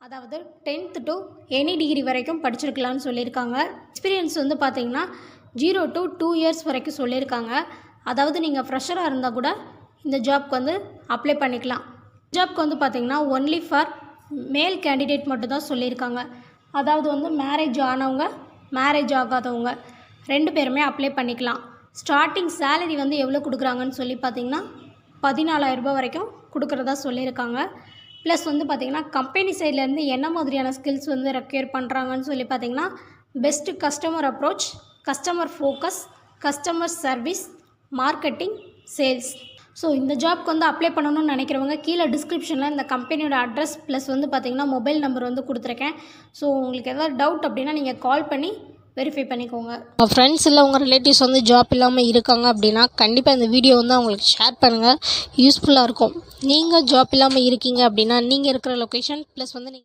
அதாவது 10th to any degree வரைக்கும் படிச்சிருக்கலாம்னு சொல்லியிருக்காங்க. எக்ஸ்பீரியன்ஸ் வந்து பார்த்தீங்கன்னா 0 to 2 இயர்ஸ் வரைக்கும் சொல்லியிருக்காங்க. அதாவது நீங்கள் ஃப்ரெஷராக இருந்தால் கூட இந்த ஜாப்க்கு வந்து அப்ளை பண்ணிக்கலாம். ஜாப்க்கு வந்து பார்த்தீங்கன்னா ஒன்லி ஃபார் மேல் கேண்டிடேட் மட்டும் தான் சொல்லியிருக்காங்க. அதாவது வந்து மேரேஜ் ஆனவங்க, மேரேஜ் ஆகாதவங்க 2 பேருமே அப்ளை பண்ணிக்கலாம். ஸ்டார்டிங் சேலரி வந்து எவ்வளோ கொடுக்குறாங்கன்னு சொல்லி பார்த்தீங்கன்னா 14,000 ரூபாய் வரைக்கும் கொடுக்குறதா சொல்லியிருக்காங்க. ப்ளஸ் வந்து பார்த்திங்கன்னா கம்பெனி சைட்லேருந்து என்ன மாதிரியான ஸ்கில்ஸ் வந்து ரெக்யர் பண்ணுறாங்கன்னு சொல்லி பார்த்திங்கன்னா best customer approach, customer focus, customer service, marketing, sales. So இந்த ஜாப்க்கு வந்து அப்ளை பண்ணணும்னு நினைக்கிறவங்க கீழே டிஸ்கிரிப்ஷனில் இந்த கம்பெனியோட அட்ரஸ் ப்ளஸ் வந்து பார்த்திங்கன்னா மொபைல் நம்பர் வந்து கொடுத்துருக்கேன். ஸோ உங்களுக்கு எதாவது டவுட் அப்படின்னா நீங்கள் கால் பண்ணி வெரிஃபை பண்ணிக்கோங்க. உங்கள் ஃப்ரெண்ட்ஸ் இல்லை உங்கள் ரிலேட்டிவ்ஸ் வந்து ஜாப் இல்லாமல் இருக்காங்க அப்படின்னா கண்டிப்பாக இந்த வீடியோ வந்து அவங்களுக்கு ஷேர் பண்ணுங்கள், யூஸ்ஃபுல்லாக இருக்கும். நீங்கள் ஜாப் இல்லாமல் இருக்கீங்க அப்படின்னா நீங்கள் இருக்கிற லொக்கேஷன் ப்ளஸ் வந்து